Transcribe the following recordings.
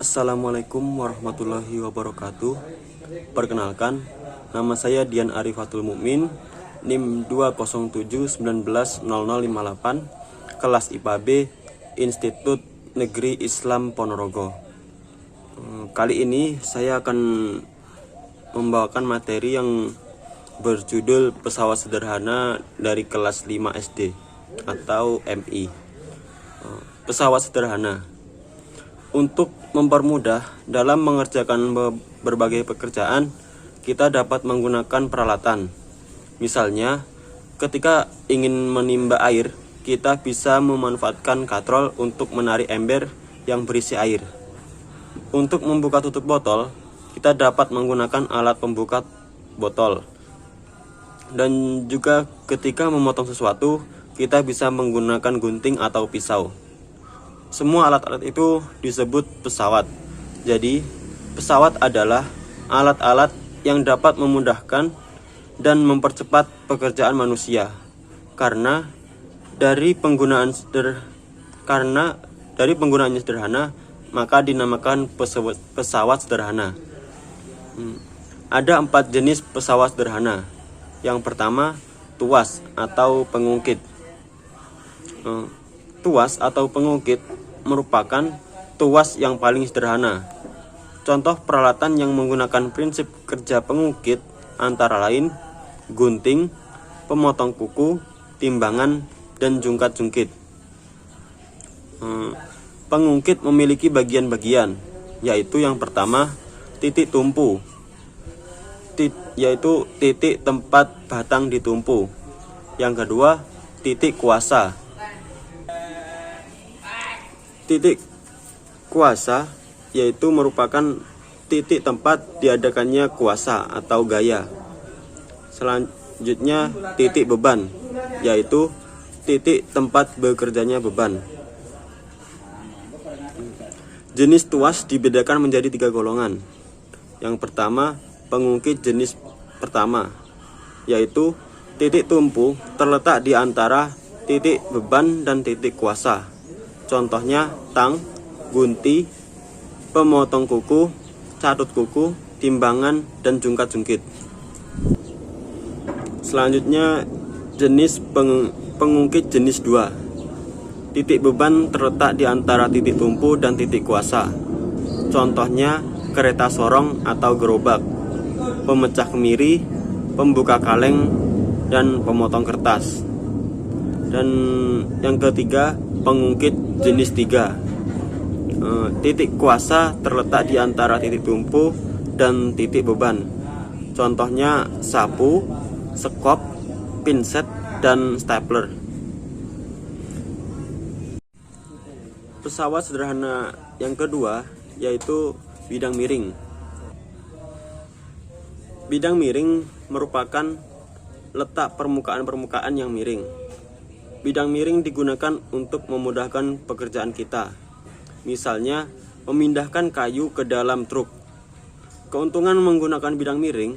Assalamualaikum warahmatullahi wabarakatuh. Perkenalkan, nama saya Dian Arifatul Mukmin, NIM 207190058, kelas IPA B, Institut Negeri Islam Ponorogo. Kali ini saya akan membawakan materi yang berjudul pesawat sederhana dari kelas 5 SD atau MI. Pesawat sederhana. Untuk mempermudah dalam mengerjakan berbagai pekerjaan, kita dapat menggunakan peralatan. Misalnya, ketika ingin menimba air, kita bisa memanfaatkan katrol untuk menarik ember yang berisi air. Untuk membuka tutup botol, kita dapat menggunakan alat pembuka botol. Dan juga ketika memotong sesuatu, kita bisa menggunakan gunting atau pisau. Semua alat-alat itu disebut pesawat. Jadi, pesawat adalah alat-alat yang dapat memudahkan dan mempercepat pekerjaan manusia. Karena dari penggunaannya sederhana, maka dinamakan pesawat sederhana. Ada 4 jenis pesawat sederhana. Yang pertama, tuas atau pengungkit. Tuas atau pengungkit merupakan tuas yang paling sederhana. Contoh peralatan yang menggunakan prinsip kerja pengungkit antara lain gunting, pemotong kuku, timbangan, dan jungkat-jungkit. Pengungkit memiliki bagian-bagian, yaitu yang pertama titik tumpu, yaitu titik tempat batang ditumpu. Yang kedua, titik kuasa. Titik kuasa yaitu merupakan titik tempat diadakannya kuasa atau gaya. Selanjutnya, titik beban, yaitu titik tempat bekerjanya beban. Jenis tuas dibedakan menjadi 3 golongan. Yang pertama, pengungkit jenis pertama, yaitu titik tumpu terletak di antara titik beban dan titik kuasa. Contohnya tang, gunti, pemotong kuku, catut kuku, timbangan, dan jungkat-jungkit. Selanjutnya, jenis pengungkit jenis 2. Titik beban terletak di antara titik tumpu dan titik kuasa. Contohnya kereta sorong atau gerobak, pemecah kemiri, pembuka kaleng, dan pemotong kertas. Dan yang ketiga, pengungkit jenis 3. Titik kuasa terletak di antara titik tumpu dan titik beban. Contohnya sapu, sekop, pinset, dan stapler. Pesawat sederhana yang kedua yaitu bidang miring. Bidang miring merupakan letak permukaan-permukaan yang miring. Bidang miring digunakan untuk memudahkan pekerjaan kita. Misalnya, memindahkan kayu ke dalam truk. Keuntungan menggunakan bidang miring,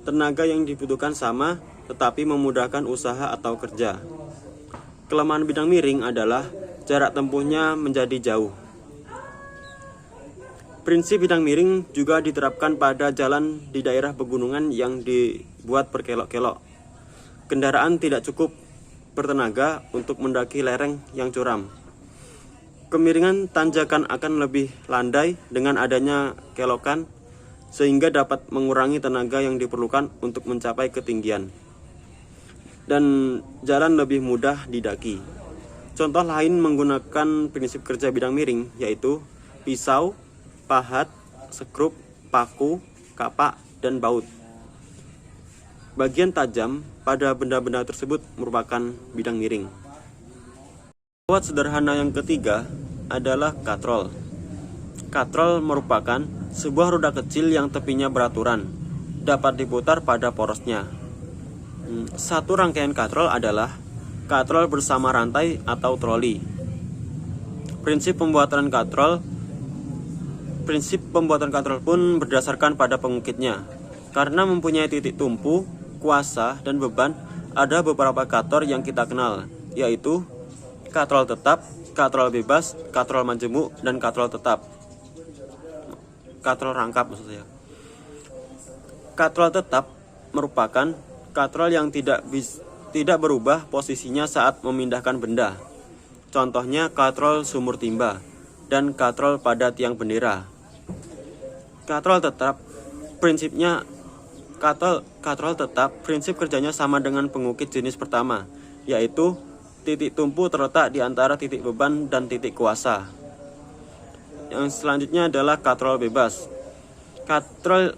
tenaga yang dibutuhkan sama, tetapi memudahkan usaha atau kerja. Kelemahan bidang miring adalah jarak tempuhnya menjadi jauh. Prinsip bidang miring juga diterapkan pada jalan di daerah pegunungan yang dibuat berkelok-kelok. Kendaraan tidak cukup bertenaga untuk mendaki lereng yang curam. Kemiringan tanjakan akan lebih landai dengan adanya kelokan, sehingga dapat mengurangi tenaga yang diperlukan untuk mencapai ketinggian. Dan jalan lebih mudah didaki. Contoh lain menggunakan prinsip kerja bidang miring, yaitu pisau, pahat, sekrup, paku, kapak, dan baut. Bagian tajam pada benda-benda tersebut merupakan bidang miring. Pesawat sederhana yang ketiga adalah katrol. Katrol merupakan sebuah roda kecil yang tepinya beraturan, dapat diputar pada porosnya. Satu rangkaian katrol adalah katrol bersama rantai atau troli. Prinsip pembuatan katrol pun berdasarkan pada pengungkitnya. Karena mempunyai titik tumpu, kuasa, dan beban, ada beberapa katrol yang kita kenal, yaitu katrol tetap, katrol bebas, katrol majemuk, dan katrol tetap. katrol rangkap maksud saya. Katrol tetap merupakan katrol yang tidak berubah posisinya saat memindahkan benda. Contohnya katrol sumur timba dan katrol pada tiang bendera. Katrol tetap prinsip kerjanya sama dengan pengukit jenis pertama, yaitu titik tumpu terletak di antara titik beban dan titik kuasa. Yang selanjutnya adalah katrol bebas. Katrol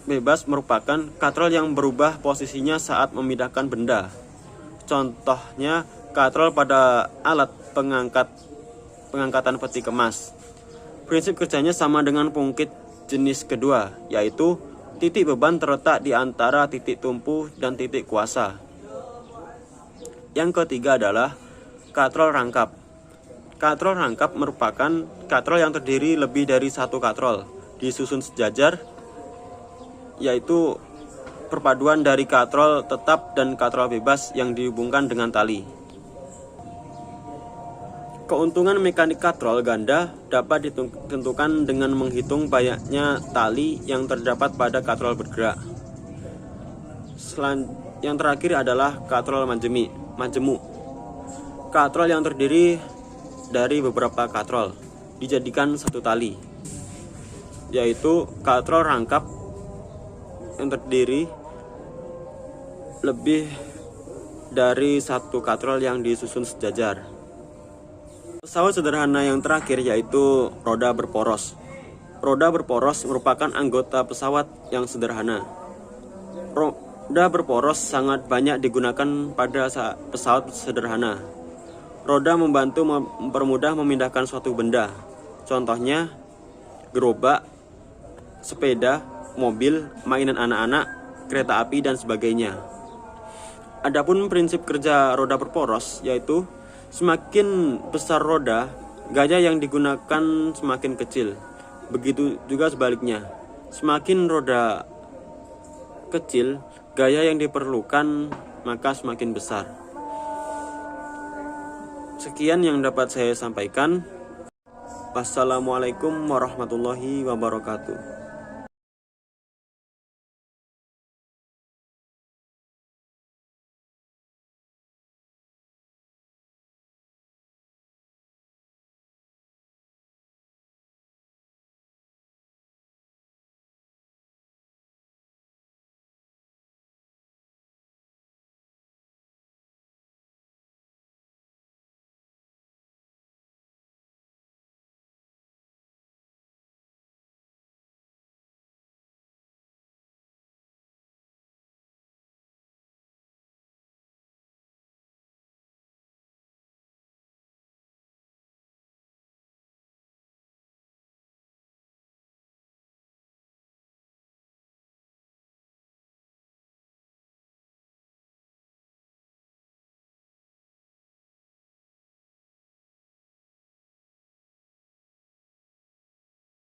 bebas merupakan katrol yang berubah posisinya saat memindahkan benda. Contohnya katrol pada alat pengangkatan peti kemas. Prinsip kerjanya sama dengan pengukit jenis kedua, yaitu titik beban terletak di antara titik tumpu dan titik kuasa. Yang ketiga adalah katrol rangkap. Katrol rangkap merupakan katrol yang terdiri lebih dari satu katrol disusun sejajar, yaitu perpaduan dari katrol tetap dan katrol bebas yang dihubungkan dengan tali. Keuntungan mekanik katrol ganda dapat ditentukan dengan menghitung banyaknya tali yang terdapat pada katrol bergerak. Yang terakhir adalah katrol majemuk. Katrol yang terdiri dari beberapa katrol dijadikan satu tali, yaitu katrol rangkap yang terdiri lebih dari satu katrol yang disusun sejajar. Pesawat sederhana yang terakhir yaitu roda berporos. Roda berporos merupakan anggota pesawat yang sederhana. Roda berporos sangat banyak digunakan pada pesawat sederhana. Roda membantu mempermudah memindahkan suatu benda. Contohnya gerobak, sepeda, mobil, mainan anak-anak, kereta api, dan sebagainya. Adapun prinsip kerja roda berporos yaitu semakin besar roda, gaya yang digunakan semakin kecil. Begitu juga sebaliknya. Semakin roda kecil, gaya yang diperlukan maka semakin besar. Sekian yang dapat saya sampaikan. Wassalamualaikum warahmatullahi wabarakatuh.